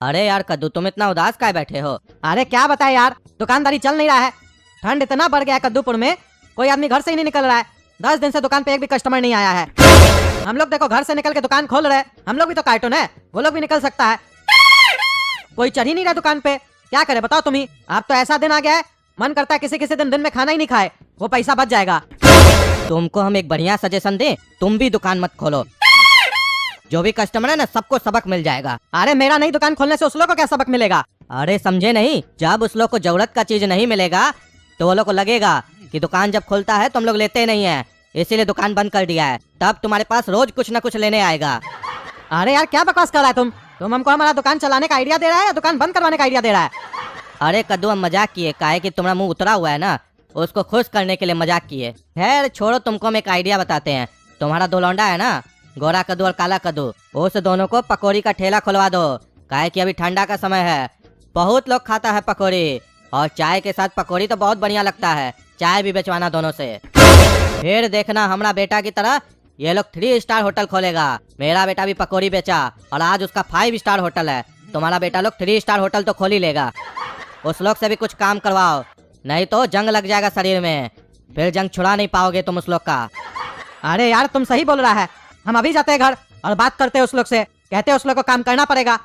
अरे यार कद्दू, तुम इतना उदास काहे बैठे हो? अरे क्या बताए यार, दुकानदारी चल नहीं रहा है। ठंड इतना बढ़ गया है कद्दूपुर में, कोई आदमी घर से ही नहीं निकल रहा है। 10 दिन से दुकान पे एक भी कस्टमर नहीं आया है। हम लोग देखो घर से निकल के दुकान खोल रहे, हम लोग भी तो कार्टून है, वो लोग भी निकल सकता है। कोई चढ़ ही नहीं रहा दुकान पे, क्या करे बताओ तुम ही। अब तो ऐसा दिन आ गया है, मन करता है किसी किसी दिन में खाना ही नहीं खाए, वो पैसा बच जाएगा। तुमको हम एक बढ़िया सजेशन दें, तुम भी दुकान मत खोलो। जो भी कस्टमर है ना, सबको सबक मिल जाएगा। अरे मेरा नहीं दुकान खोलने से उस लोग को क्या सबक मिलेगा? अरे समझे नहीं, जब उस लोग को जरूरत का चीज नहीं मिलेगा तो वो लोग को लगेगा कि दुकान जब खुलता है तो हम लोग लेते नहीं है, इसीलिए दुकान बंद कर दिया है। तब तुम्हारे पास रोज कुछ न कुछ लेने आएगा। अरे यार क्या बकवास कर रहा है तुम हमको हमारा दुकान चलाने का आइडिया दे रहा है या दुकान बंद करवाने का आइडिया दे रहा है? अरे कद्दू, हम मजाक किए, काहे कि तुम्हारा मुंह उतरा हुआ है ना, उसको खुश करने के लिए मजाक किए। खैर छोड़ो, तुमको हम एक आइडिया बताते हैं। तुम्हारा दो लौंडा है ना, गोरा कद्दू और काला कद्दू, उस दोनों को पकौड़ी का ठेला खुलवा दो। काहे कि अभी ठंडा का समय है, बहुत लोग खाता है पकौड़ी, और चाय के साथ पकौड़ी तो बहुत बढ़िया लगता है। चाय भी बेचवाना दोनों से। फिर देखना हमारा बेटा की तरह ये लोग 3 स्टार होटल खोलेगा। मेरा बेटा भी पकौड़ी बेचा और आज उसका 5 स्टार होटल है। तुम्हारा बेटा लोग 3 स्टार होटल तो खोल ही लेगा। उस लोग से भी कुछ काम करवाओ, नहीं तो जंग लग जाएगा शरीर में, फिर जंग छुड़ा नहीं पाओगे तुम उस लोग का। अरे यार तुम सही बोल रहा है, हम अभी जाते हैं घर और बात करते हैं उस लोग से, कहते हैं उस लोग को काम करना पड़ेगा।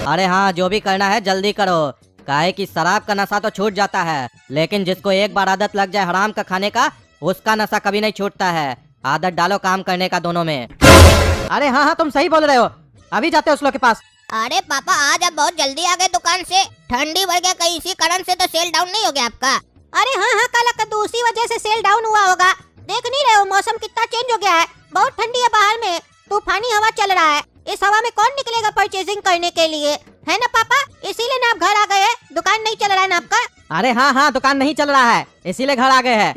अरे हाँ, जो भी करना है जल्दी करो, काहे कि शराब का नशा तो छूट जाता है, लेकिन जिसको एक बार आदत लग जाए हराम का खाने का, उसका नशा कभी नहीं छूटता है। आदत डालो काम करने का दोनों में। अरे हाँ तुम सही बोल रहे हो, अभी जाते हैं उस लोग के पास। अरे पापा, आज आप बहुत जल्दी आ गए दुकान से। ठंडी बढ़ गया, कहीं इसी कारण से तो सेल डाउन नहीं हो गया आपका? अरे हाँ काला कद्दू, उसी वजह से सेल डाउन हुआ होगा। देख नहीं रहे हो मौसम कितना चेंज हो गया है, बहुत ठंडी है बाहर में, तूफानी हवा चल रहा है। इस हवा में कौन निकलेगा परचेजिंग करने के लिए, है ना पापा? इसीलिए ना आप घर आ गए हैं, दुकान नहीं चल रहा है ना आपका? अरे हाँ दुकान नहीं चल रहा है, इसीलिए घर आ गए हैं।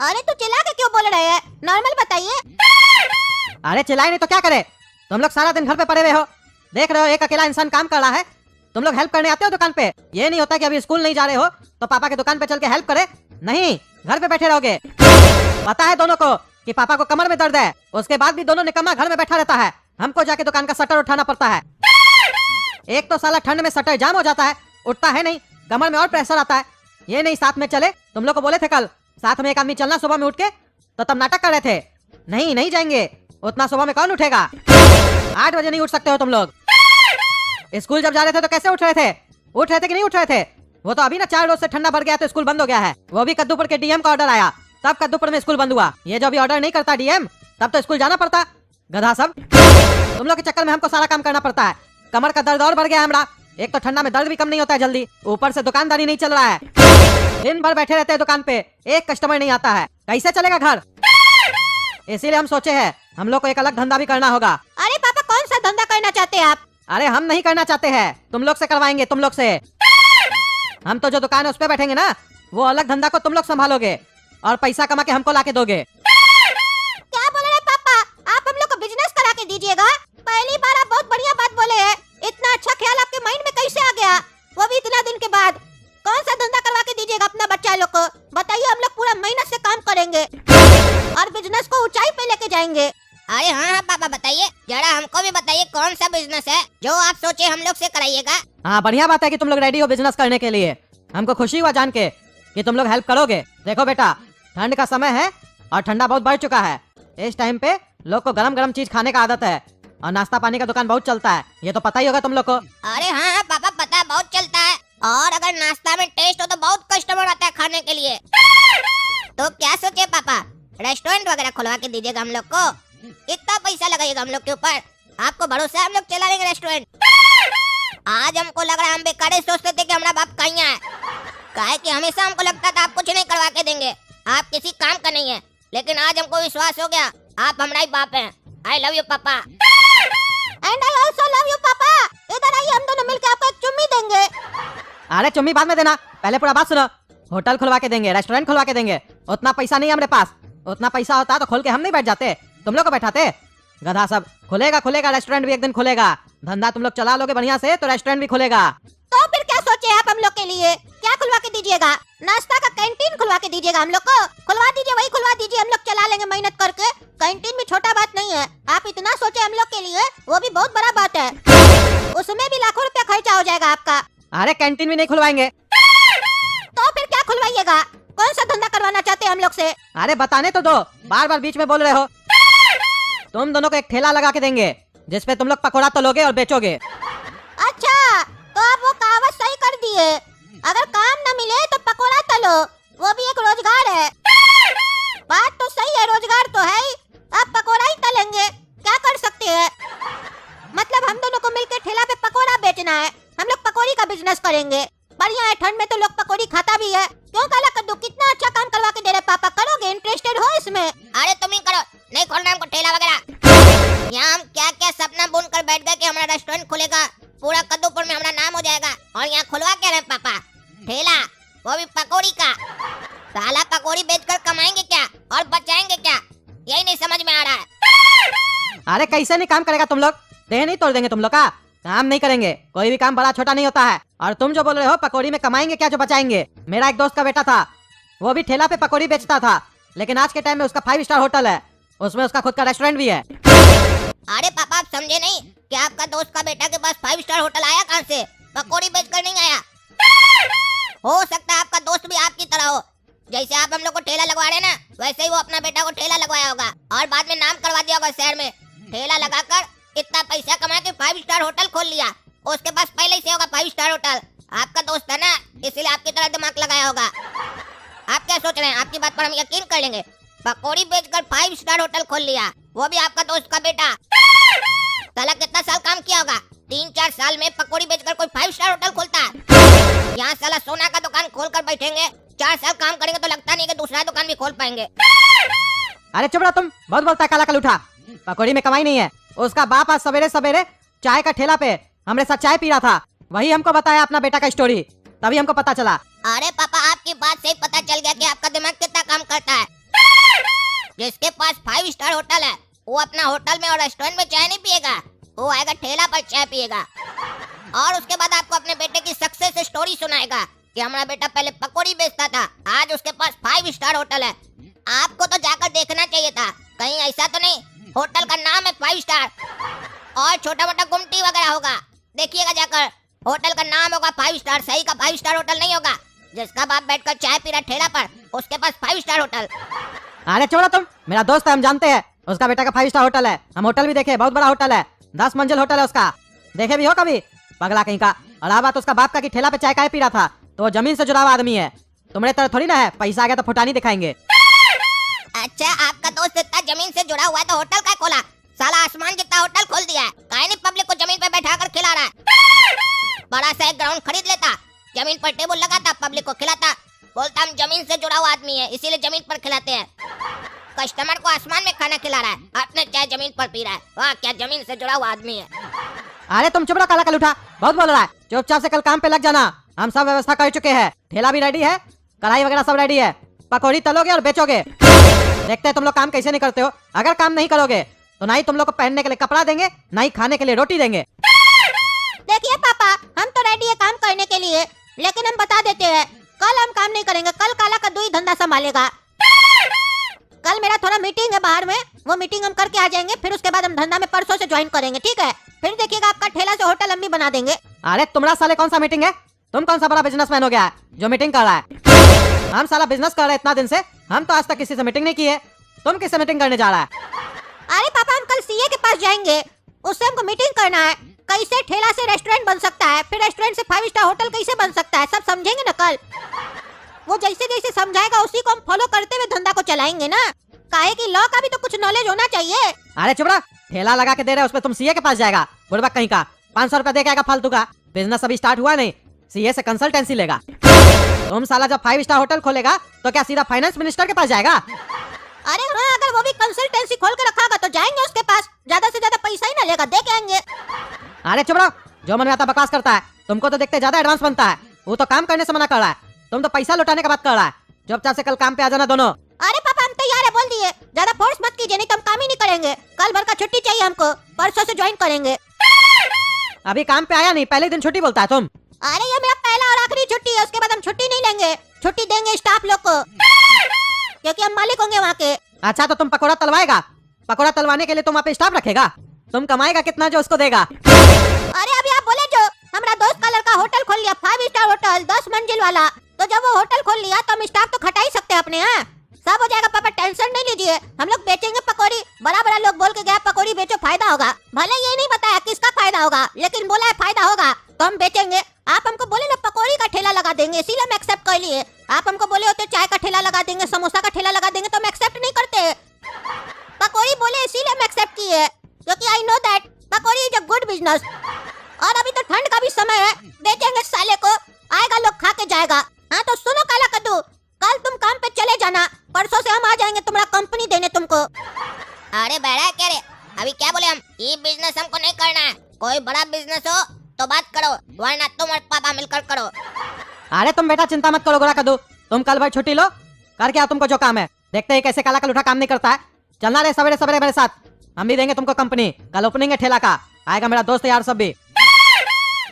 अरे तो चिल्ला के क्यों बोल रहे हैं, नॉर्मल बताइए। अरे चिल्लाए नहीं तो क्या करे, तुम लोग सारा दिन घर पे पड़े हुए हो, देख रहे हो एक अकेला इंसान काम कर रहा है, तुम लोग हेल्प करने आते हो दुकान पे। ये नहीं होता कि अभी स्कूल नहीं जा रहे हो तो पापा के दुकान पे चल के हेल्प करे, नहीं घर पे बैठे रहोगे। पता है दोनों को कि पापा को कमर में दर्द है, उसके बाद भी दोनों निकम्मा घर में बैठा रहता है, हमको जाके दुकान का शटर उठाना पड़ता है। एक तो साला ठंड में शटर जाम हो जाता है, उठता है नहीं, कमर में और प्रेशर आता है। ये नहीं साथ में चले, तुम लोग को बोले थे कल साथ में एक आदमी चलना सुबह में उठ के, तो तब नाटक कर रहे थे। नहीं जाएंगे, उतना सुबह में कौन उठेगा? 8 बजे नहीं उठ सकते हो तुम लोग। स्कूल जब जा रहे थे तो कैसे उठ रहे थे कि नहीं उठ रहे थे? वो तो अभी ना 4 रोज से ठंडा बढ़ गया तो स्कूल बंद हो गया है, वो भी कद्दूपुर के डीएम का ऑर्डर आया, तब कद्दूपुर में स्कूल बंद हुआ। ये जो अभी ऑर्डर नहीं करता डीएम, तब तो स्कूल जाना पड़ता। गधा सब, तुम लोग के चक्कर में हमको सारा काम करना पड़ता है। कमर का दर्द और बढ़ गया है हमरा, एक तो ठंडा में दर्द भी कम नहीं होता है जल्दी, ऊपर से दुकानदारी नहीं चल रहा है, दिन भर बैठे रहते हैं दुकान पे, एक कस्टमर नहीं आता है, कैसे चलेगा घर? इसीलिए हम सोचे हैं हम लोग को एक अलग धंधा भी करना होगा। अरे पापा, कौन सा धंधा करना चाहते हैं आप? अरे हम नहीं करना चाहते हैं, तुम लोग से करवाएंगे, तुम लोग से। हम तो जो दुकान है उस पे बैठेंगे ना, वो अलग धंधा को तुम लोग संभालोगे और पैसा कमा के हमको लाके दोगे। क्या बोल रहे हैं पापा, आप हम लोग को बिजनेस करा के दीजिएगा? पहली बार आप बहुत बढ़िया बात बोले हैं, इतना अच्छा ख्याल आपके माइंड में कैसे आ गया, वो भी इतना दिन के बाद? कौन सा धंधा करवा के दीजिएगा अपना बच्चा लोग को, बताइए, हम लोग पूरा मेहनत से काम करेंगे और बिजनेस को ऊंचाई पे लेके जाएंगे। अरे हाँ पापा बताइए, जरा हमको भी बताइए कौन सा बिजनेस है जो आप सोचे हम लोग से कराइएगा। हाँ बढ़िया बात है कि तुम लोग रेडी हो बिजनेस करने के लिए, हमको खुशी हुआ जान के कि तुम लोग हेल्प करोगे। देखो बेटा, ठंड का समय है और ठंडा बहुत बढ़ चुका है, इस टाइम पे लोग को गरम गरम चीज खाने का आदत है और नाश्ता पानी का दुकान बहुत चलता है, ये तो पता ही होगा तुम लोग को। अरे हाँ पापा पता है, बहुत चलता है, और अगर नाश्ता में टेस्ट हो तो बहुत कस्टमर आता है खाने के लिए। तो क्या सोचे पापा, रेस्टोरेंट वगैरह खुलवा के दीजिएगा हम लोग को? कितना पैसा लगाइएगा हम लोग के ऊपर? आपको भरोसा है हम लोग चला लेंगे रेस्टोरेंट? आज हमको लग रहा है हम बेकार सोचते थे कि हमारा बाप कहीं है, काहे कि हमेशा हमको लगता था आप कुछ नहीं करवा के देंगे, आप किसी काम का नहीं है, लेकिन आज हमको विश्वास हो गया आप हमारा ही बाप हैं। आई लव यू पापा। And I also love you पापा। इधर आइए, हम दोनों मिलकर आपको एक चुम्मी देंगे। अरे चुम्मी बाद में देना, पहले पूरा बात सुनो। होटल खुलवा के देंगे, रेस्टोरेंट खुलवा के देंगे, उतना पैसा नहीं है हमारे पास, उतना पैसा होता तो खोल के हम नहीं बैठ जाते, तुम लोग को बैठाते। गधा सब, खुलेगा रेस्टोरेंट भी एक दिन खुलेगा, धंधा तुम लोग चला लोगे बढ़िया से तो रेस्टोरेंट भी खुलेगा। तो फिर क्या सोचे आप हम लोग के लिए, क्या खुलवा के दीजिएगा? नाश्ता का कैंटीन खुलवा के दीजिएगा हम लोग को? खुलवा दीजिए, वही खुलवा दीजिए, हम लोग चला लेंगे मेहनत करके। कैंटीन भी छोटा बात नहीं है, आप इतना सोचे हम लोग के लिए, वो भी बहुत बड़ा बात है, उसमें भी लाखों आपका। अरे कैंटीन भी नहीं खुलवाएंगे। तो फिर क्या खुलवाइएगा? कौन सा धंधा करवाना चाहते हैं हम लोग से? अरे बताने तो दो, बार बार बीच में बोल रहे हो। तुम दोनों को एक ठेला लगा के देंगे जिसपे तुम लोग पकोड़ा तलोगे और बेचोगे। अच्छा, तो आप वो कहावत सही कर दिए, अगर काम न मिले तो पकोड़ा तलो, वो भी एक रोजगार है। बात तो सही है, रोजगार तो है ही, आप पकोड़ा ही तलेंगे, क्या कर सकते हैं। मतलब हम दोनों को मिलकर ठेला पे पकोड़ा बेचना है, हम लोग पकौड़ी का बिजनेस करेंगे। बढ़िया है, ठंड में तो लोग पकौड़ी खाता भी है। क्यों काला कद्दू, कितना अच्छा काम करवा के दे रहे पापा, करोगे? इंटरेस्टेड हो इसमें? अरे तुम ही करो, नहीं खोलना हमको ठेला वगैरह। यहाँ हम क्या क्या सपना बुन कर बैठ गए कि हमारा रेस्टोरेंट खुलेगा, पूरा कद्दूपुर में हमारा नाम हो जाएगा, और यहाँ खुलवा क्या रहे पापा ठेला, वो भी पकौड़ी का। साला पकौड़ी बेचकर कमाएंगे क्या और बचाएंगे क्या, यही नहीं समझ में आ रहा है। अरे कैसे नहीं काम करेगा तुम लोग, देह नहीं तोड़ देंगे तुम लोग का, काम नहीं करेंगे। कोई भी काम बड़ा छोटा नहीं होता है। और तुम जो बोल रहे हो पकौड़ी में कमाएंगे क्या जो बचाएंगे, मेरा एक दोस्त का बेटा था, वो भी ठेला पे पकौड़ी बेचता था, लेकिन आज के टाइम में उसका 5 स्टार होटल है, उसमें उसका खुद का रेस्टोरेंट भी है। अरे पापा आप समझे नहीं कि आपका दोस्त का बेटा के पास 5 स्टार होटल आया कहाँ से, पकौड़ी बेचकर नहीं आया। हो सकता है आपका दोस्त भी आपकी तरह हो, जैसे आप हम लोग को ठेला लगवा रहे ना, वैसे ही वो अपना बेटा को ठेला लगवाया होगा और बाद में नाम करवा दिया होगा शहर में। ठेला लगाकर इतना पैसा कमा के 5 स्टार होटल खोल लिया, उसके पास पहले से होगा 5 स्टार होटल। आपका दोस्त है ना, इसीलिए आपकी तरह दिमाग लगाया होगा। आप क्या सोच रहे हैं, आपकी बात पर हम यकीन कर लेंगे। पकौड़ी बेचकर 5 स्टार होटल खोल लिया, वो भी आपका दोस्त का बेटा। साला कितना साल काम किया होगा, 3-4 साल में पकौड़ी बेचकर कोई 5 स्टार होटल खोलता है। यहाँ साला सोना का दुकान खोल कर बैठेंगे, 4 साल काम करेंगे तो लगता नहीं कि दूसरा दुकान भी खोल पाएंगे। अरे चुप रहो तुम, बहुत बोलता है काला कलूठा। पकौड़ी में कमाई नहीं है। उसका बाप आज सवेरे सवेरे चाय का ठेला पे हमारे साथ चाय पी रहा था, वही हमको बताया अपना बेटा का स्टोरी, तभी हमको पता चला। अरे पापा आपकी बात से ही पता चल गया कि आपका दिमाग कितना काम करता है। जिसके पास 5 स्टार होटल है वो अपना होटल में और रेस्टोरेंट में चाय नहीं पिएगा, वो आएगा ठेला पर चाय पिएगा, और उसके बाद आपको अपने बेटे की सक्सेस स्टोरी सुनाएगा कि हमारा बेटा पहले पकौड़ी बेचता था, आज उसके पास 5 स्टार होटल है। आपको तो जाकर देखना चाहिए था, कहीं ऐसा तो नहीं होटल का नाम है 5 स्टार और छोटा मोटा गुमटी वगैरह होगा। देखिएगा जाकर, होटल का नाम होगा 5 स्टार, सही का 5 स्टार होटल नहीं होगा। जिसका बाप बैठकर चाय पी रहा ठेला पर, उसके पास 5 स्टार होटल। अरे छोड़ो तुम, मेरा दोस्त है, हम जानते हैं उसका बेटा का 5 स्टार होटल है। हम होटल भी देखे, बहुत बड़ा होटल है, 10 मंजिल होटल है उसका, देखे भी हो कभी? पगला कहीं का। और आ बात उसका बाप का कि ठेला पे चाय काय पी रहा था, तो वो जमीन से जुड़ा हुआ आदमी है, तुम्हारे तरह थोड़ी ना है पैसा आ गया तो फुटानी दिखाएंगे। अच्छा आपका दोस्त इतना जमीन से जुड़ा हुआ है तो होटल का खोला, साला आसमान जितना होटल खोल दिया है, काहे नहीं पब्लिक को जमीन पे बैठा कर खिला रहा है। बड़ा सा एक ग्राउंड खरीद लेता, जमीन पर टेबल लगाता, पब्लिक को खिलाता, बोलता हम जमीन से जुड़ा हुआ आदमी है इसीलिए जमीन पर खिलाते हैं। कस्टमर को आसमान में खाना खिला रहा है, अपने चाय जमीन पर पी रहा है, वाह क्या जमीन से जुड़ा हुआ आदमी है। अरे तुम चुप रहो काला कलूठा, बहुत बोल रहा है। चुपचाप से कल काम पे लग जाना, हम सब व्यवस्था कर चुके हैं, ठेला भी रेडी है, कढ़ाई वगैरह सब रेडी है, पकौड़ी तलोगे और बेचोगे। देखते हैं तुम लोग काम कैसे नहीं करते हो। अगर काम नहीं करोगे तो ना ही तुम लोग को पहनने के लिए कपड़ा देंगे, ना ही खाने के लिए रोटी देंगे। देखिए पापा, हम तो रेडी है काम करने के लिए, लेकिन हम बता देते हैं कल हम काम नहीं करेंगे, कल काला कद्दू ही धंधा संभालेगा। कल मेरा थोड़ा मीटिंग है बाहर में, वो मीटिंग हम करके आ जाएंगे, फिर उसके बाद हम धंधा में परसों से ज्वाइन करेंगे, ठीक है? फिर देखिएगा आपका ठेला से होटल हम भी बना देंगे। अरे तुम्हारा साले कौन सा मीटिंग है, तुम कौन सा बड़ा बिजनेसमैन हो गया है जो मीटिंग कर रहा है? हम साला बिजनेस कर रहे हैं इतना दिन से, हम तो आज तक किसी से मीटिंग नहीं की है, तुम किससे मीटिंग करने जा रहा है? अरे पापा हम कल सीए के पास जाएंगे, उससे हमको मीटिंग करना है, कैसे ठेला से रेस्टोरेंट बन सकता है, फिर रेस्टोरेंट से 5 स्टार होटल कैसे बन सकता है, सब समझेंगे ना कल। वो जैसे जैसे समझाएगा उसी को हम फॉलो करते हुए धंधा को चलाएंगे ना, काहे कि लॉ का भी तो कुछ नॉलेज होना चाहिए। अरे चुप रहा, ठेला लगा के दे रहे हो, उसपे तुम सीए के पास जाएगा, बुड़बक कहीं का, 500 रुपया दे के आएगा फालतू का। बिजनेस अभी स्टार्ट हुआ नहीं, सीए से कंसल्टेंसी लेगा। तुम साला जब 5 स्टार होटल खोलेगा तो क्या सीधा फाइनेंस मिनिस्टर के पास जाएगा? अरे हाँ, अगर वो भी कंसल्टेंसी खोल के रखा होगा तो जाएंगे उसके पास, ज्यादा से ज्यादा पैसा ही ना लेगा, दे के आएंगे। अरे चुप रहो, जो मन में आता बकवास करता है, तुमको तो देखते ज्यादा एडवांस बनता है, वो तो काम करने से मना कर रहा है, तुम तो पैसा लौटाने का बात कर रहा है। चुपचाप से कल काम पे आ जाना दोनों। अरे पापा हम तैयार है, बोल दिए, ज्यादा फोर्स मत कीजिए नहीं तो हम काम ही नहीं करेंगे, कल भर का छुट्टी चाहिए हमको, परसों से ज्वाइन करेंगे। अभी काम पे आया नहीं, पहले दिन छुट्टी बोलता है तुम। अरे ये मेरा पहला और आखिरी छुट्टी है, उसके बाद हम छुट्टी नहीं लेंगे, छुट्टी देंगे स्टाफ लोग को, क्योंकि हम मालिक होंगे वहाँ के। अच्छा तो तुम पकोड़ा तलवाएगा, पकोड़ा तलवाने के लिए तुम वहाँ पे स्टाफ रखेगा, तुम कमाएगा कितना जो उसको देगा? अरे अभी आप बोले जो हमारा दोस्त का लड़का होटल वाला। तो जब वो होटल खोल लिया तो हम स्टाफ तो खटा ही सकते हैं अपने। यहाँ सब हो जाएगा पापा, टेंशन नहीं लीजिए। हम लोग बेचेंगे पकौड़ी। बड़ा बड़ा लोग बोल के गया पकौड़ी बेचो फायदा होगा। भले ये नहीं बताया किसका फायदा होगा, लेकिन बोला है फायदा होगा तो हम बेचेंगे। आप हमको बोले ना पकौड़ी का ठेला लगा देंगे, इसीलिए हम एक्सेप्ट कर लिए। आप हमको बोले होते चाय का ठेला लगा देंगे, समोसा का ठेला लगा देंगे, तो हम एक्सेप्ट नहीं करते। पकौड़ी बोले इसीलिए हम एक्सेप्ट किए, क्योंकि I know that pakodi is a good business. और अभी तो ठंड का भी समय है, बेचेंगे साले को, आएगा लोग खा के जाएगा। हाँ तो सुनो काला कद्दू, कल तुम काम पे चले जाना, परसों से हम आ जाएंगे तुम्हारा कंपनी देने तुमको। अरे बैठा क्या रे, अभी क्या बोले हम? ये बिजनेस हमको नहीं करना है। कोई बड़ा बिजनेस हो तो बात करो, वरना तुम और पापा मिलकर करो। अरे तुम बेटा चिंता मत करो गोरा कद्दू, तुम कल भाई छुट्टी लो, करके आओ तुमको जो काम है। देखते हैं कैसे काला कलूठा काम नहीं करता है। चलना रे सवेरे सवेरे मेरे साथ, हम भी देंगे तुमको कंपनी। कल ओपनिंग है ठेला का, आएगा मेरा दोस्त यार सब भी।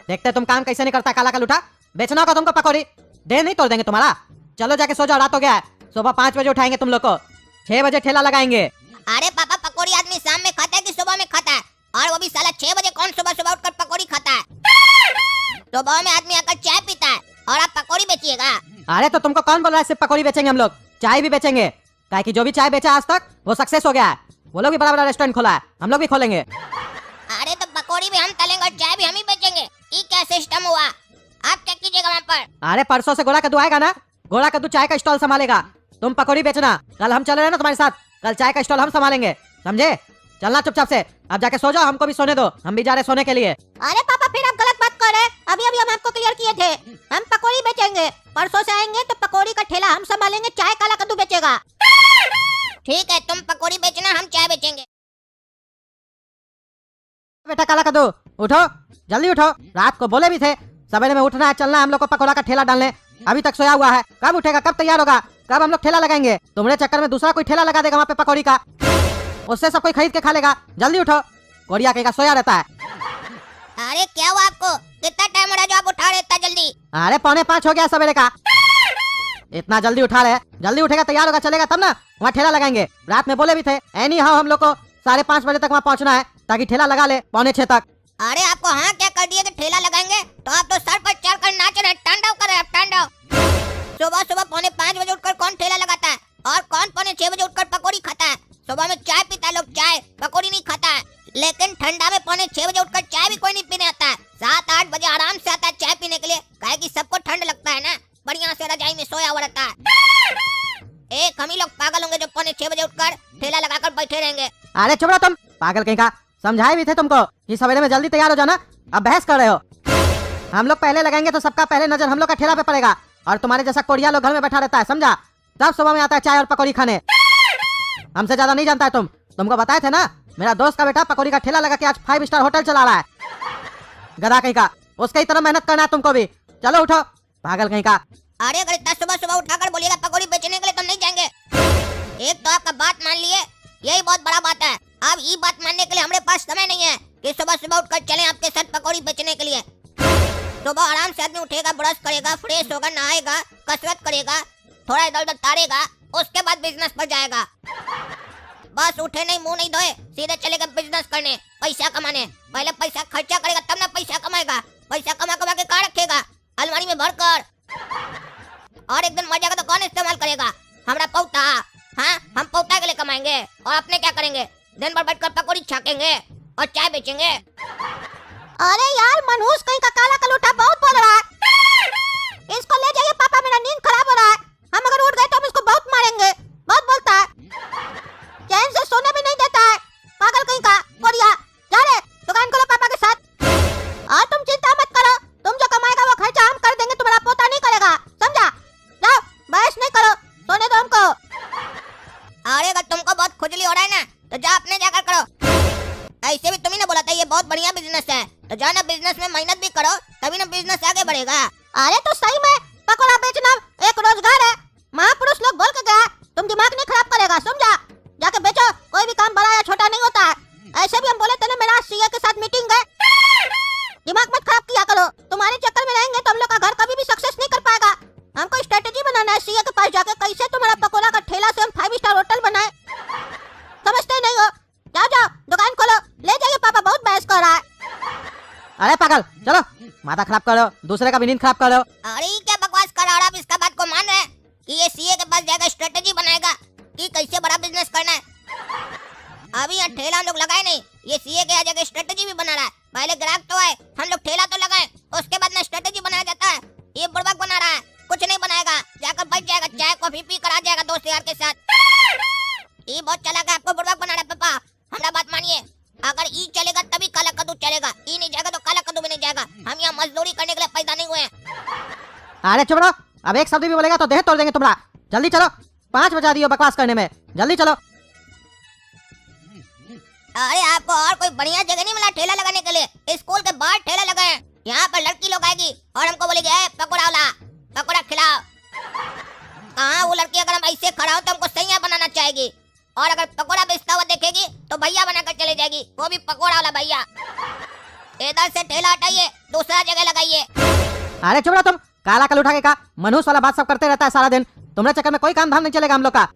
देखते तुम काम कैसे नहीं करता काला कलूठा। बेचना होगा तुमको पकौड़ी, दे नहीं तोड़ देंगे तुम्हारा। चलो जाके सो जाओ, रात हो गया है। सुबह 5 बजे उठाएंगे तुम लोग को, 6 बजे ठेला लगाएंगे। अरे पापा, पकौड़ी आदमी शाम में खाता है कि सुबह में खाता है? और वो भी साला 6 बजे कौन सुबह सुबह उठकर पकौड़ी खाता है? सुबह में आदमी आकर चाय पीता है और आप पकौड़ी बेचिएगा? अरे तो तुमको कौन बोल रहा है सिर्फ पकौड़ी बेचेंगे? हम लोग चाय भी बेचेंगे, काहे कि जो भी चाय बेचा आज तक वो सक्सेस हो गया है। वो लोग भी बड़ा बड़ा रेस्टोरेंट खोला है, हम लोग भी खोलेंगे। अरे तो पकौड़ी भी हम तलेंगे और चाय भी हम ही बेचेंगे, ये क्या सिस्टम हुआ? आप क्या कीजिएगा वहाँ पर? अरे परसों से गोरा कद्दू आएगा ना, गोरा कद्दू चाय का स्टॉल संभालेगा, तुम पकौड़ी बेचना। कल हम चल रहे हैं ना तुम्हारे साथ, कल चाय का स्टॉल हम संभालेंगे, समझे? चलना चुपचाप से, अब जाके सो जाओ, हमको भी सोने दो, हम भी जा रहे सोने के लिए। अरे पापा फिर आप गलत बात कर रहे हैं। अभी अभी हम आपको क्लियर किए थे, हम पकौड़ी बेचेंगे। परसों से आएंगे तो पकौड़ी का ठेला हम संभालेंगे, चाय काला कद्दू बेचेगा। ठीक है, तुम पकौड़ी बेचना, हम चाय बेचेंगे। बेटा काला कद्दू उठो, जल्दी उठो, रात को बोले भी थे सवेरे में उठना है, चलना है हम लोग को पकौड़ा का ठेला डालने। अभी तक सोया हुआ है, कब उठेगा, कब तैयार होगा, कब हम लोग ठेला लगाएंगे? तुम्हारे चक्कर में दूसरा कोई ठेला लगा देगा वहाँ पे पकौड़ी का, उससे सब कोई खरीद के खा लेगा। जल्दी उठो, कोरिया कहीं का सोया रहता है। अरे क्या हुआ आपको? कितना टाइम हो रहा है जो आप उठा रहे इतना जल्दी? अरे 4:45 हो गया सवेरे का, इतना जल्दी उठा रहे? जल्दी उठेगा तैयार होगा चलेगा तब ना, वहाँ ठेला लगाएंगे। रात में बोले भी थे एनी हाउ हम लोग को 5:30 बजे तक वहाँ पहुँचना है, ताकि ठेला लगा ले 5:45 तक। अरे आपको हाँ क्या कर दिया कि ठेला लगाएंगे? तो आप तो सर पर चढ़कर नाच रहे, तांडव कर रहे हैं, तांडव। सुबह सुबह 4:45 बजे उठकर कौन ठेला लगाता है? और कौन 6:45 बजे उठकर पकौड़ी खाता है? सुबह में चाय पीता है लोग, चाय पकौड़ी नहीं खाता है। लेकिन ठंडा में 6:45 बजे उठकर चाय भी कोई नहीं पीने आता है। 7-8 बजे आराम से आता है चाय पीने के लिए, काहे कि सबको ठंड लगता है ना, बढ़िया से रजाई में सोया हुआ रहता है। एक हम ही लोग पागल होंगे जो 6:45 बजे उठकर ठेला लगाकर बैठे रहेंगे। अरे चुप रहो तुम, पागल कहीं का। समझाए भी थे तुमको कि सवेरे में जल्दी तैयार हो जाना, अब बहस कर रहे हो। हम लोग पहले लगाएंगे तो सबका पहले नजर हम लोग का ठेला पे पड़ेगा, और तुम्हारे जैसा कोरिया लोग घर में बैठा रहता है, समझा? तब सुबह में आता है चाय और पकौड़ी खाने। हमसे ज्यादा नहीं जानता है तुम, तुमको बताए थे ना, मेरा दोस्त का बेटा पकौड़ी का ठेला लगा के आज 5 स्टार होटल चला रहा है। गधा कहीं का, उसके ही तरह मेहनत करना है तुमको भी। चलो उठो, पागल कहीं का। अरे अगर इतना सुबह सुबह उठाकर बोलिएगा पकौड़ी बेचने के लिए तो नहीं जाएंगे। एक तो आपका बात मान लिए, यही बहुत बड़ा बात है। अब ये बात मानने के लिए हमारे पास समय नहीं है कि सुबह सुबह उठकर चलें आपके साथ पकौड़ी बेचने के लिए। सुबह आराम से आदमी उठेगा, ब्रश करेगा, फ्रेश होगा, नहाएगा, कसरत करेगा, थोड़ा इधर उधर तारेगा, उसके बाद बिजनेस पर जाएगा। बस उठे नहीं, मुंह नहीं धोए, सीधे चलेगा बिजनेस करने, पैसा कमाने। पहले पैसा खर्चा करेगा तब ना पैसा कमाएगा। पैसा कमा कमा के कहाँ रखेगा? अलमारी में भर कर। और एक दिन मर जाएगा तो कौन इस्तेमाल करेगा? हमारा पौता। हाँ, हम पौता के लिए कमाएंगे और अपने क्या करेंगे? दिन भर बैठकर पकौड़ी छाकेंगे और चाय बेचेंगे। अरे यार मनहूस कहीं का काला कलूठा बहुत बोल रहा है, इसको ले जाइए पापा, मेरा नींद खराब हो रहा है। हम अगर उठ गए तो हम इसको बहुत मारेंगे, बहुत बोलता है, चैन से सोने भी नहीं देता है, पागल कहीं का। कोरिया जा रे, दुकान खोलो पापा के साथ। और तुम चिंता मत करो, तुम जो कमाएगा वो खर्चा हम कर देंगे, तुम्हारा पोता नहीं करेगा, समझा? जाओ, बहस नहीं करो, सोने दो हमको। अरे अगर तुमको बहुत खुजली हो रहा है ना तो जा अपने जाकर करो। ऐसे भी तुम्ही ने बोला था ये बहुत बढ़िया बिजनेस है, तो जाना बिजनेस में मेहनत भी करो, तभी ना बिजनेस आगे बढ़ेगा। अरे तो सही में पकौड़ा बेचना एक रोजगार है, महापुरुष लोग बोल के गया, तुम दिमाग नहीं खराब करेगा, समझा? जाके बेचो, कोई भी काम बड़ा या छोटा नहीं होता है। ऐसे भी हम बोले थे ना, मेरा सीए के साथ मीटिंग है, दिमाग मत खराब किया करो। तुम्हारे चक्कर में रहेंगे तो हम लोग का घर कभी भी सक्सेस नहीं कर पाएगा। हमको स्ट्रेटेजी बनाना है सीए के पास जाके, कैसे तुम्हारा पकौड़ा का ठेला से हम 5 स्टार होटल बनाए। समझते नहीं हो? जाओ जाओ, दुकान खोलो, ले जाइए पापा, बहुत बहस कर रहा है। अरे पागल चलो, माथा खराब करो, दूसरे का भी नींद खराब करो। अरे क्या बकवास कर को मान रहे हैं कि ये सीए के पास जाएगा स्ट्रेटेजी बनाएगा कि कैसे बड़ा बिजनेस करना है। अभी यहाँ ठेला हम लोग लगाए नहीं, ये सीए के आ जाकर स्ट्रेटेजी भी बना रहा है। पहले ग्राहक तो आए, हम लोग ठेला तो लगाए, उसके बाद ना स्ट्रेटेजी बनाया जाता है। ये बुड़बक बना रहा है, कुछ नहीं बनाएगा, जाकर बैठ जाएगा, चाय कॉफी पी कर आ जाएगा दोस्त यार के साथ। ये बहुत चालाक है, आपको बुड़बक बना रहा है पापा। हमारा बात मानिए, अगर ई चलेगा तभी काला कद्दू चलेगा, ई नहीं जाएगा तो काला कद्दू भी नहीं जाएगा। हम यहाँ मजदूरी करने के लिए पैदा नहीं हुए हैं। अरे चुप रहो, अब एक शब्द भी बोलेगा तो देह तोड़ देंगे तुम्हारा। जल्दी चलो, 5 बजा दियो बकवास करने में, जल्दी चलो। अरे आपको और कोई बढ़िया जगह नहीं मिला ठेला लगाने के लिए? स्कूल के बाहर ठेला लगाए हैं, यहाँ पर लड़की लोग आएगी और हमको बोलेगी ए पकौड़ा वाला, पकौड़ा खिलाओ। कहाँ वो लड़की अगर हम ऐसे खड़ा हो तो हमको सैया बनाना चाहेगी, और अगर पकौड़ा बेचता हुआ देखेगी तो भैया बनाकर चले जाएगी, वो भी पकौड़ा वाला भैया। इधर से ठेला हटाइए, दूसरा जगह लगाइए। अरे चुप रहो तुम, काला कल उठा के का मनहूस वाला बात सब करते रहता है सारा दिन। तुम्हारे चक्कर में कोई काम धाम नहीं चलेगा हम लोग का।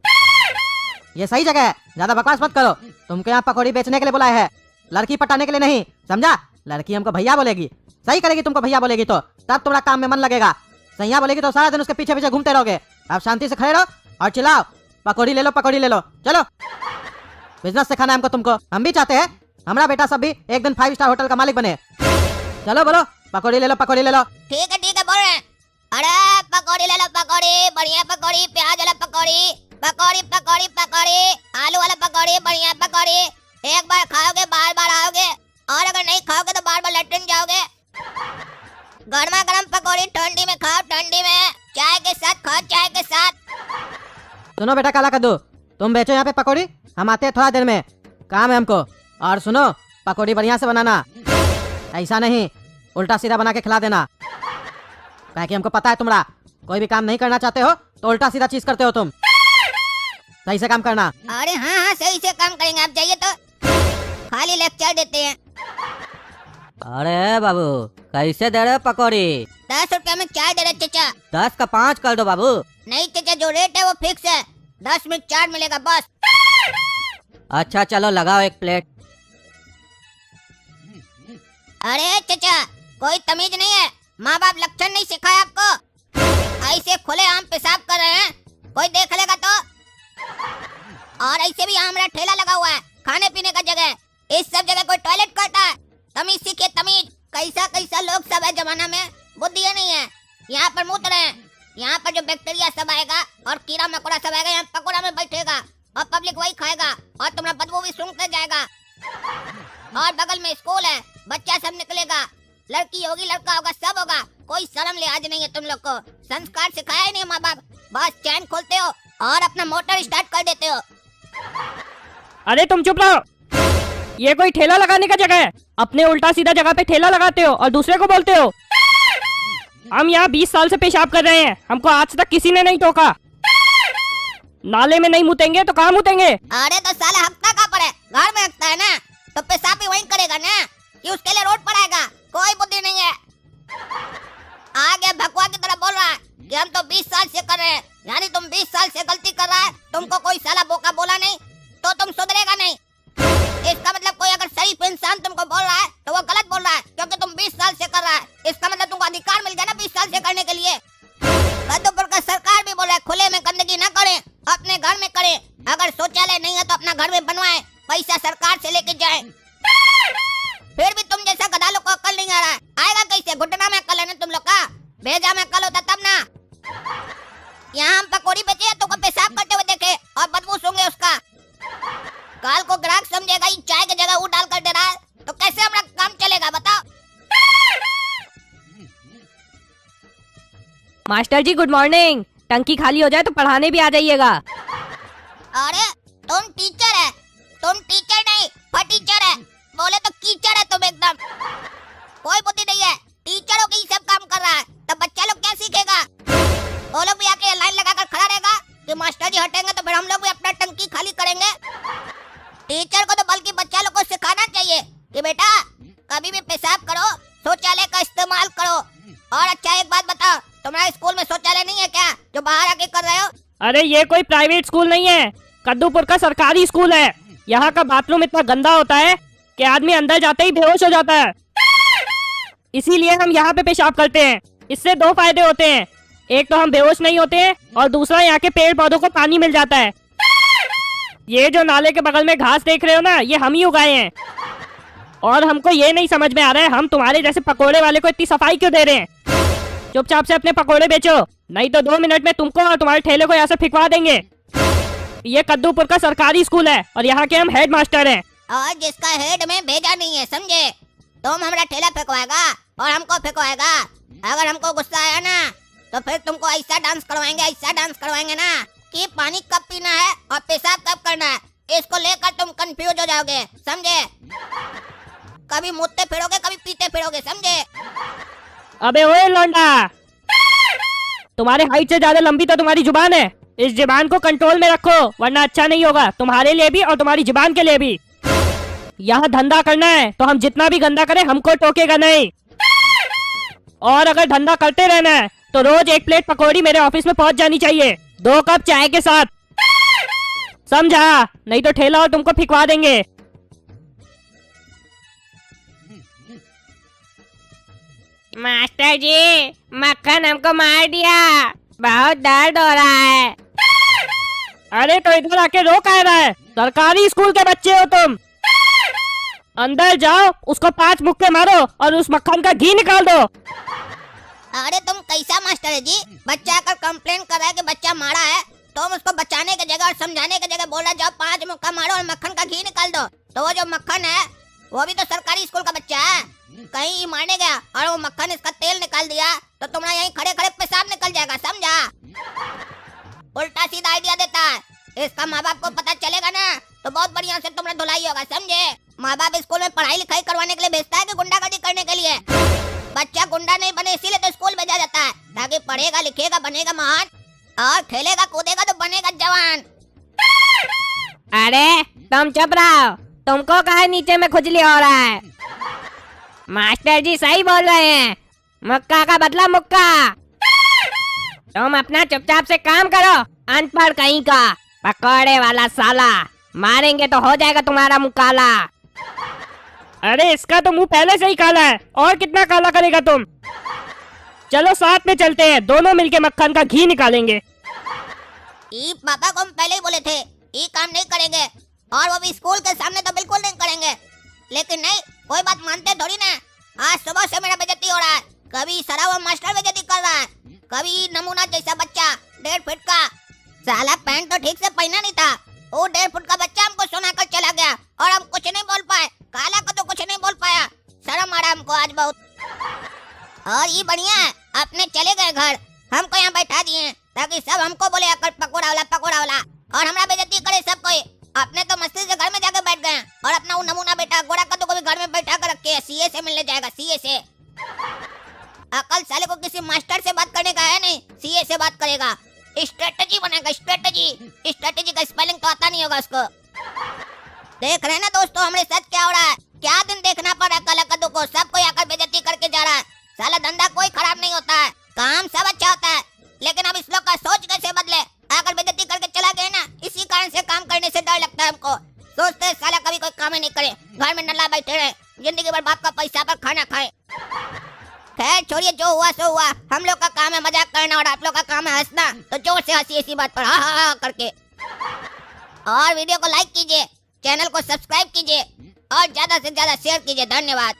ये सही जगह है, ज्यादा बकवास मत करो। तुमको यहाँ पकौड़ी बेचने के लिए बुलाया है, लड़की पटाने के लिए नहीं, समझा? लड़की हमको भैया बोलेगी, सही करेगी तुमको भैया बोलेगी तो, तब तुम्हारा काम में मन लगेगा। सैया बोलेगी तो सारा दिन उसके पीछे पीछे घूमते रहोगे। अब शांति से खड़े रहो और चिल्लाओ पकौड़ी ले लो, पकौड़ी ले लो। चलो, बिजनेस सिखाना है हमको तुमको। हम भी चाहते हैं हमारा बेटा सब भी एक दिन 5 स्टार होटल का मालिक बने। चलो बोलो पकौड़ी ले लो, पकौड़ी ले लो। ठीक है बोल रहे हैं। अरे पकौड़ी ले लो, पकौड़ी, बढ़िया पकौड़ी, प्याज वाला पकौड़ी, पकौड़ी पकौड़ी पकौड़ी, आलू वाला पकौड़ी, बढ़िया पकौड़ी। एक बार खाओगे बार बार आओगे, और अगर नहीं खाओगे तो बार बार लैट्रिन जाओगे। गर्मा गर्म पकौड़ी ठंडी में खाओ, ठंडी में चाय के साथ खाओ, चाय के साथ। सुनो बेटा काला कद्दू, तुम बेचो यहाँ पे पकौड़ी, हम आते हैं थोड़ा देर में, काम है हमको। और सुनो पकौड़ी बढ़िया से बनाना, ऐसा नहीं उल्टा सीधा बना के खिला देना, ताकि हमको पता है तुम्हारा कोई भी काम नहीं करना चाहते हो तो उल्टा सीधा चीज करते हो तुम। सही से काम करना। अरे हाँ सही से काम करेंगे, आप जाइए तो खाली लेक्चर देते हैं। अरे बाबू कैसे दे रहे हो पकौड़ी? 10 रुपया में चाय दे रहे चचा। 10 का 5 कर दो बाबू। नहीं चचा, जो रेट है वो फिक्स है, 10 में 4 मिलेगा बस। अच्छा चलो लगाओ 1 प्लेट। अरे चचा कोई तमीज नहीं है, माँ बाप लक्षण नहीं सिखाया आपको? ऐसे खुले आम पेशाब कर रहे हैं, कोई देख लेगा तो? और ऐसे भी यहाँ मेरा ठेला लगा हुआ है, खाने पीने का जगह, इस सब जगह कोई टॉयलेट करता है? तमीज सीखे तमीज। कैसा कैसा लोग सब है जमाना में, बुद्धि नहीं है। यहाँ पर मूत्र है, यहाँ पर जो बैक्टीरिया सब आएगा और कीड़ा मकोड़ा सब आएगा, यहाँ पकोड़ा में बैठेगा और पब्लिक वही खाएगा और तुम्हारा बदबू भी सूंघते जाएगा। और बगल में स्कूल है, बच्चा सब निकलेगा, लड़की होगी लड़का होगा सब होगा, कोई शर्म लिहाज नहीं है तुम लोग को। संस्कार सिखाया ही नहीं माँ बाप, बस चैन खोलते हो और अपना मोटर स्टार्ट कर देते हो। अरे तुम चुप रहो, ये कोई ठेला लगाने का जगह है? अपने उल्टा सीधा जगह पे ठेला लगाते हो और दूसरे को बोलते हो। हम यहाँ 20 साल से पेशाब कर रहे हैं, हमको आज तक किसी ने नहीं टोका। नाले में नहीं मुतेंगे तो कहाँ मुतेंगे? अरे तो साला हफ्ता कहाँ पर है, घर में हफ्ता है ना, तो पेशाब भी वहीं करेगा ना, कि उसके लिए रोड पर आएगा? कोई बुद्धि नहीं है। आगे भगवा की तरह बोल रहा है कि हम तो 20 साल से कर रहे हैं, यानी तुम 20 साल से गलती कर रहा है, तुमको कोई साला बोका बोला नहीं तो तुम सुधरेगा नहीं। इसका मतलब कोई अगर शरीफ इंसान तुमको बोल रहा है तो वो गलत बोल रहा है, क्योंकि तुम 20 साल से कर रहा है। इसका मतलब तुमको अधिकार मिल गया ना 20 साल से करने के लिए। कद्दूपुर का सरकार भी बोल रहा है खुले में गंदगी न करें, अपने घर में करें। अगर शौचालय नहीं है तो अपना घर में बनवाएं, पैसा सरकार से लेके जाएं। फिर भी तुम जैसा गधा लोग को अक्ल नहीं आ रहा है। आएगा कैसे? घुटना में अक्ल है ना तुम लोग का, भेजा में अक्ल होता तब ना। यहाँ हम पकौड़ी बेचे तो पेशाब करते हुए देखे और बदबू सूंघे उसका। काल को ग्राहक समझेगा ये चाय की जगह वो डाल कर दे रहा है, तो कैसे हमारा काम चलेगा बताओ? मास्टर जी गुड मॉर्निंग, टंकी खाली हो जाए तो पढ़ाने भी आ जाइएगा। अरे तुम टीचर है, तुम टीचर नहीं फटीचर है, बोले तो कीचड़ है तुम एकदम। कोई बुद्धि नहीं है, टीचरों के ही सब काम कर रहा है, तब बच्चा लोग क्या सीखेगा? वो लोग भी आके लाइन लगाकर खड़ा रहेगा कि मास्टर जी हटेंगे तो फिर हम लोग भी अपना टंकी खाली करेंगे। टीचर को तो बल्कि बच्चा लोग को सिखाना चाहिए कि बेटा कभी भी पेशाब करो, शौचालय का इस्तेमाल करो। और अच्छा एक बात बताओ, तुम्हारे स्कूल में शौचालय नहीं है क्या जो बाहर आके कर रहे हो? अरे ये कोई प्राइवेट स्कूल नहीं है, कद्दूपुर का सरकारी स्कूल है। यहाँ का बाथरूम इतना गंदा होता है कि आदमी अंदर जाते ही बेहोश हो जाता है। इसीलिए हम यहाँ पे पेशाब करते हैं। इससे 2 फायदे होते हैं, एक तो हम बेहोश नहीं होते हैं और दूसरा यहाँ के पेड़ पौधों को पानी मिल जाता है। ये जो नाले के बगल में घास देख रहे हो ना, ये हम ही उगाए हैं। और हमको ये नहीं समझ में आ रहा है हम तुम्हारे जैसे पकोड़े वाले को इतनी सफाई क्यों दे रहे हैं। चुपचाप से अपने पकोड़े बेचो, नहीं तो 2 मिनट में तुमको और तुम्हारे ठेले को यहाँ से फिकवा देंगे। ये कद्दूपुर का सरकारी स्कूल है और यहाँ के हम हेड मास्टर हैं। और जिसका हेड में भेजा नहीं है, समझे? तुम हमारा ठेला फेंकवाएगा और हमको फेंकवाएगा। अगर हमको गुस्सा आया ना तो फिर तुमको ऐसा डांस करवाएंगे ना कि पानी कब पीना है और पेशाब कब करना है, इसको लेकर तुम कंफ्यूज हो जाओगे, समझे? कभी मुतते फिरोगे, कभी पीते फिरोगे, समझे? अबे ओए लौंडा, तुम्हारे हाइट से ज्यादा लंबी तो तुम्हारी जुबान है। इस जुबान को कंट्रोल में रखो वरना अच्छा नहीं होगा तुम्हारे लिए भी और तुम्हारी जुबान के लिए भी। यहाँ धंधा करना है तो हम जितना भी गंदा करें हमको टोकेगा नहीं। और अगर धंधा करते रहना है तो रोज 1 प्लेट पकौड़ी मेरे ऑफिस में पहुंच जानी चाहिए, 2 कप चाय के साथ, समझा? नहीं तो ठेला और तुमको फिकवा देंगे। मास्टर जी, मक्खन हमको मार दिया, बहुत दर्द हो रहा है। अरे तो इधर आके रो कह रहा है? सरकारी स्कूल के बच्चे हो तुम। अंदर जाओ, उसको 5 मुक्के मारो और उस मक्खन का घी निकाल दो। अरे तुम कैसा मास्टर है जी? बच्चा आकर कंप्लेन कर रहा है कि बच्चा मारा है, तुम उसको बचाने की जगह और समझाने की जगह बोल रहे जाओ 5 मुक्का मारो और मक्खन का घी निकाल दो। तो वो जो मक्खन है वो भी तो सरकारी स्कूल का बच्चा है, कहीं मारने गया और वो मक्खन इसका तेल निकाल दिया तो तुम्हारा यहीं खड़े खड़े पेशाब निकल जाएगा, समझा? उल्टा सीधा आइडिया देता है। इसका माँ बाप को पता चलेगा ना तो बहुत बढ़िया से तुम्हारा धुलाई होगा, समझे? माँ बाप स्कूल में पढ़ाई लिखाई करवाने के लिए भेजता है कि गुंडागर्दी करने के लिए? बच्चा गुंडा नहीं बने इसीलिए तो स्कूल भेजा जाता है, ताकि पढ़ेगा लिखेगा बनेगा महान और खेलेगा कूदेगा तो बनेगा जवान। अरे तुम चुप रहो, तुमको कहा नीचे में खुजली हो रहा है। मास्टर जी सही बोल रहे हैं, मुक्का का बदला मुक्का। तुम अपना चुपचाप से काम करो, अनपढ़ कहीं का पकौड़े वाला साला, मारेंगे तो हो जाएगा तुम्हारा मुंह काला। अरे इसका तो मुंह पहले से ही काला है, और कितना काला करेगा तुम? चलो साथ में चलते हैं, दोनों मिलके मक्खन का घी निकालेंगे। ई पापा को हम पहले ही बोले थे ये काम नहीं करेंगे, और वो भी स्कूल के सामने तो बिल्कुल नहीं करेंगे। लेकिन नहीं, कोई बात मानते थोड़ी ना। आज सुबह से मेरा बेइज्जती हो रहा है, कभी सरा हुआ मास्टर बेइज्जती कर रहा है, कभी नमूना जैसा बच्चा 1.5 फुट का, साला पैंट तो ठीक से पहना नहीं था, वो 1.5 फुट का बच्चा हमको सुनाकर चला गया और हम कुछ नहीं बोल पाए। काला को तो कुछ नहीं बोल पाया, शर्म आ रहा हमको आज बहुत। और ये बढ़िया है, अपने चले गए घर, हमको यहाँ बैठा दिए ताकि सब हमको बोले आकर पकोड़ा वाला और हमारा बेइज्जती करे सब कोई। अपने तो मस्ती से घर में जाके बैठ गए और अपना वो नमूना बेटा गोरा कद्दू को भी घर में बैठा कर रखे है, सीए से मिलने जाएगा, सीए से। अकल साले को किसी मास्टर से बात करने का है नहीं, सीए से बात करेगा। स्ट्रेटजी बनाएगा, स्ट्रेटजी का स्पेलिंग तो आता नहीं होगा उसको। देख रहे हैं ना दोस्तों हमारे साथ क्या हो रहा है? क्या दिन देखना पड़ रहा है काला कद्दू को, सबको आकर बेइज्जती करके जा रहा है। साला धंधा कोई खराब नहीं होता है, काम सब अच्छा होता है, लेकिन अब इस लोग का सोच कैसे बदले? आकर बेइज्जती करके चला गया ना, इसी कारण से काम करने से डर लगता है हमको। सोचते हैं साला कभी कोई काम ही नहीं करे, घर में नल्ला बैठे रहे, जिंदगी भर बाप का पैसा पर खाना खाए। खैर छोड़िए, जो हुआ सो हुआ। हम लोग का काम है मजाक करना और आप लोग का काम है हंसना, तो जोर से हंसी इसी बात पर हा हा हा करके। और वीडियो को लाइक कीजिए, चैनल को सब्सक्राइब कीजिए और ज्यादा से ज्यादा शेयर कीजिए। धन्यवाद।